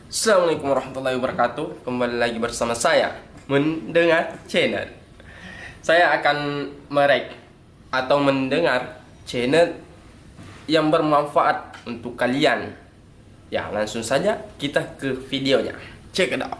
Assalamualaikum warahmatullahi wabarakatuh. Kembali lagi bersama saya Mendengar Channel. Saya akan merek atau mendengar channel yang bermanfaat untuk kalian. Ya, langsung saja kita ke videonya. Check it out.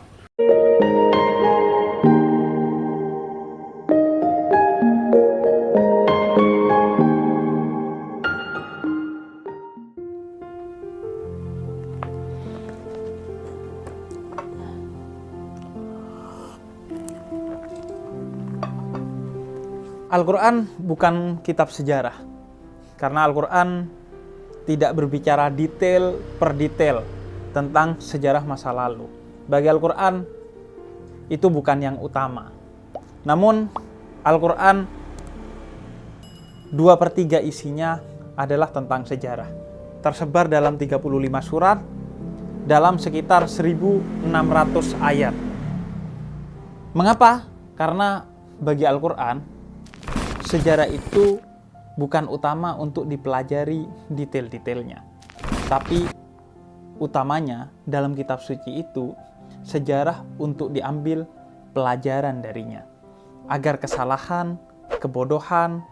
Al-Quran bukan kitab sejarah, karena Al-Quran tidak berbicara detail per detail tentang sejarah masa lalu. Bagi Al-Quran, itu bukan yang utama. Namun, Al-Quran 2/3 isinya adalah tentang sejarah. Tersebar dalam 35 surat, dalam sekitar 1.600 ayat. Mengapa? Karena bagi Al-Quran, sejarah itu bukan utama untuk dipelajari detail-detailnya. Tapi utamanya dalam kitab suci itu sejarah untuk diambil pelajaran darinya. Agar kesalahan, kebodohan,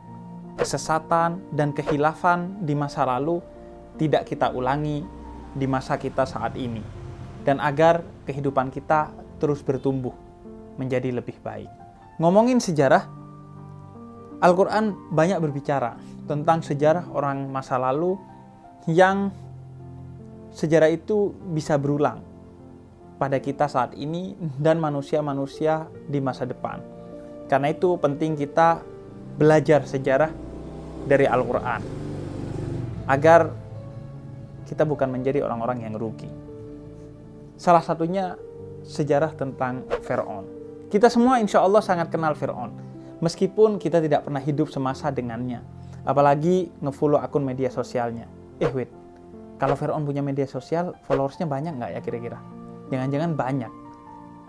kesesatan, dan kehilafan di masa lalu tidak kita ulangi di masa kita saat ini. Dan agar kehidupan kita terus bertumbuh menjadi lebih baik. Ngomongin sejarah, Al-Quran banyak berbicara tentang sejarah orang masa lalu yang sejarah itu bisa berulang pada kita saat ini dan manusia-manusia di masa depan. Karena itu penting kita belajar sejarah dari Al-Quran agar kita bukan menjadi orang-orang yang rugi. Salah satunya sejarah tentang Fir'aun. Kita semua insya Allah sangat kenal Fir'aun. Meskipun kita tidak pernah hidup semasa dengannya. Apalagi nge-follow akun media sosialnya. Wait, kalau Fir'aun punya media sosial, followersnya banyak nggak ya kira-kira? Jangan-jangan banyak.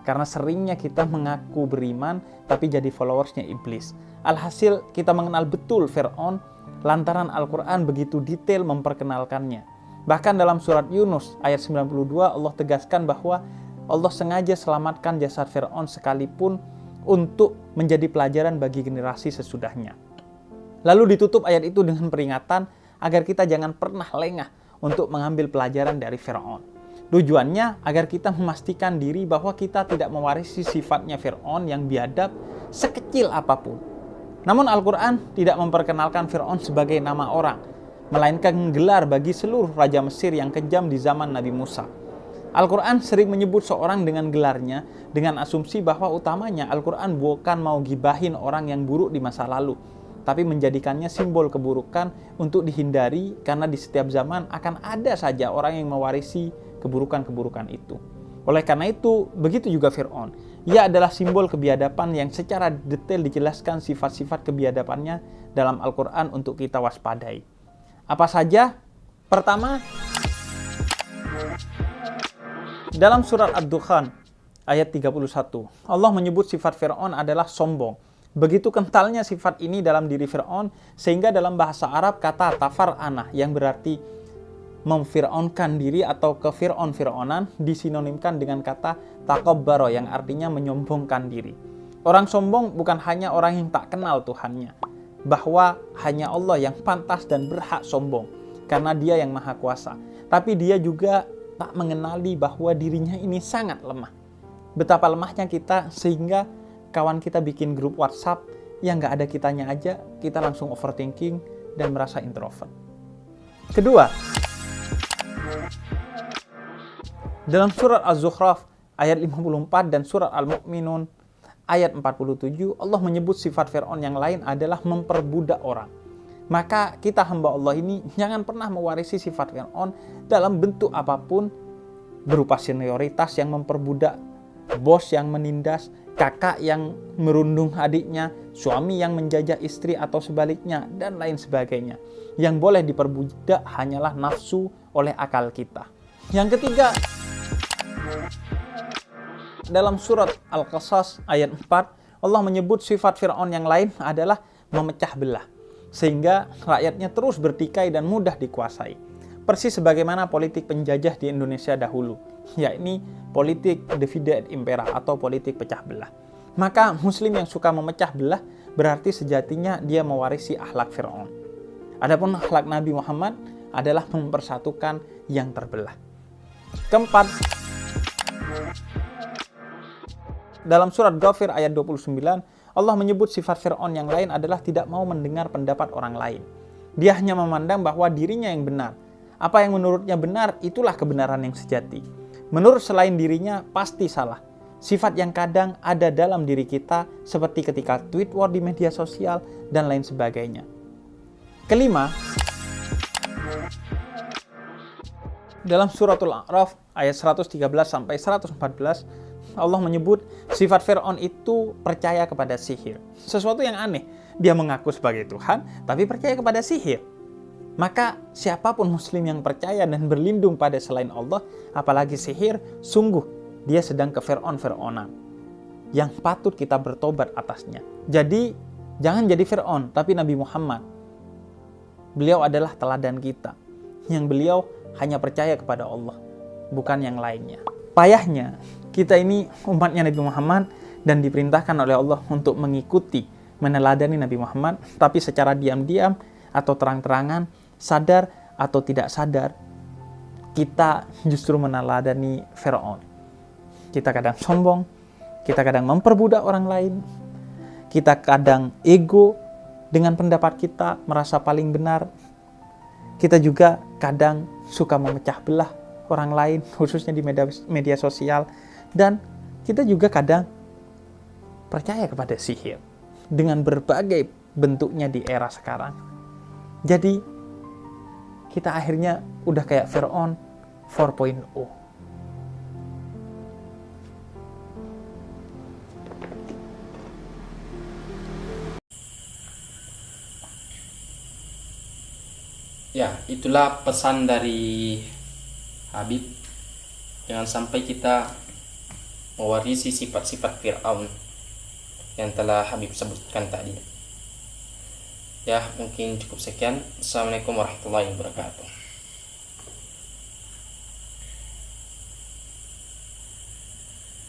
Karena seringnya kita mengaku beriman, tapi jadi followersnya iblis. Alhasil kita mengenal betul Fir'aun, lantaran Al-Quran begitu detail memperkenalkannya. Bahkan dalam surat Yunus ayat 92, Allah tegaskan bahwa Allah sengaja selamatkan jasad Fir'aun sekalipun untuk menjadi pelajaran bagi generasi sesudahnya. Lalu ditutup ayat itu dengan peringatan agar kita jangan pernah lengah untuk mengambil pelajaran dari Fir'aun. Tujuannya agar kita memastikan diri bahwa kita tidak mewarisi sifatnya Fir'aun yang biadab sekecil apapun. Namun Al-Quran tidak memperkenalkan Fir'aun sebagai nama orang, melainkan gelar bagi seluruh raja Mesir yang kejam di zaman Nabi Musa. Al-Quran sering menyebut seorang dengan gelarnya dengan asumsi bahwa utamanya Al-Quran bukan mau gibahin orang yang buruk di masa lalu, tapi menjadikannya simbol keburukan untuk dihindari karena di setiap zaman akan ada saja orang yang mewarisi keburukan-keburukan itu. Oleh karena itu, begitu juga Fir'aun. Ia adalah simbol kebiadaban yang secara detail dijelaskan sifat-sifat kebiadabannya dalam Al-Quran untuk kita waspadai. Apa saja? Pertama, dalam surat Ad-Dukhan ayat 31, Allah menyebut sifat Fir'aun adalah sombong. Begitu kentalnya sifat ini dalam diri Fir'aun, sehingga dalam bahasa Arab kata tafar'anah yang berarti memfir'aunkan diri atau kefir'aun-fir'aunan disinonimkan dengan kata takabbaro yang artinya menyombongkan diri. Orang sombong bukan hanya orang yang tak kenal Tuhannya, bahwa hanya Allah yang pantas dan berhak sombong karena Dia yang Maha Kuasa. Tapi dia juga tak mengenali bahwa dirinya ini sangat lemah. Betapa lemahnya kita sehingga kawan kita bikin grup WhatsApp yang nggak ada kitanya aja, kita langsung overthinking dan merasa introvert. Kedua, dalam surat Az-Zukhruf ayat 54 dan surat Al-Mu'minun ayat 47, Allah menyebut sifat Fir'aun yang lain adalah memperbudak orang. Maka kita hamba Allah ini jangan pernah mewarisi sifat Fir'aun dalam bentuk apapun, berupa senioritas yang memperbudak, bos yang menindas, kakak yang merundung adiknya, suami yang menjajah istri atau sebaliknya, dan lain sebagainya. Yang boleh diperbudak hanyalah nafsu oleh akal kita. Yang ketiga, dalam surat Al-Qasas ayat 4, Allah menyebut sifat Fir'aun yang lain adalah memecah belah, sehingga rakyatnya terus bertikai dan mudah dikuasai. persis sebagaimana politik penjajah di Indonesia dahulu, yakni politik divide et impera atau politik pecah belah. Maka muslim yang suka memecah belah berarti sejatinya dia mewarisi akhlak Fir'aun. Adapun akhlak Nabi Muhammad adalah mempersatukan yang terbelah. Keempat, dalam surat Ghafir ayat 29, Allah menyebut sifat Fir'aun yang lain adalah tidak mau mendengar pendapat orang lain. Dia hanya memandang bahwa dirinya yang benar. Apa yang menurutnya benar, itulah kebenaran yang sejati. Menurut selain dirinya, pasti salah. Sifat yang kadang ada dalam diri kita, seperti ketika tweet war di media sosial, dan lain sebagainya. Kelima, dalam suratul A'raf ayat 113-114, Allah menyebut sifat Fir'aun itu percaya kepada sihir. Sesuatu yang aneh. Dia mengaku sebagai Tuhan, tapi percaya kepada sihir. Maka siapapun muslim yang percaya dan berlindung pada selain Allah, apalagi sihir, sungguh dia sedang ke Fir'aunan yang patut kita bertobat atasnya. Jadi jangan jadi Fir'aun, tapi Nabi Muhammad. Beliau adalah teladan kita, yang beliau hanya percaya kepada Allah, bukan yang lainnya. Payahnya, kita ini umatnya Nabi Muhammad dan diperintahkan oleh Allah untuk mengikuti, meneladani Nabi Muhammad, tapi secara diam-diam atau terang-terangan, sadar atau tidak sadar, kita justru meneladani Fir'aun. Kita kadang sombong, kita kadang memperbudak orang lain, kita kadang ego dengan pendapat kita, merasa paling benar. Kita juga kadang suka memecah belah orang lain, khususnya di media sosial. Dan kita juga kadang percaya kepada sihir dengan berbagai bentuknya di era sekarang. Jadi kita akhirnya udah kayak Fir'aun 4.0. Ya, itulah pesan dari Habib. Jangan sampai kita mewarisi sifat-sifat Fir'aun yang telah Habib sebutkan tadi. Ya, mungkin cukup sekian. Assalamualaikum warahmatullahi wabarakatuh.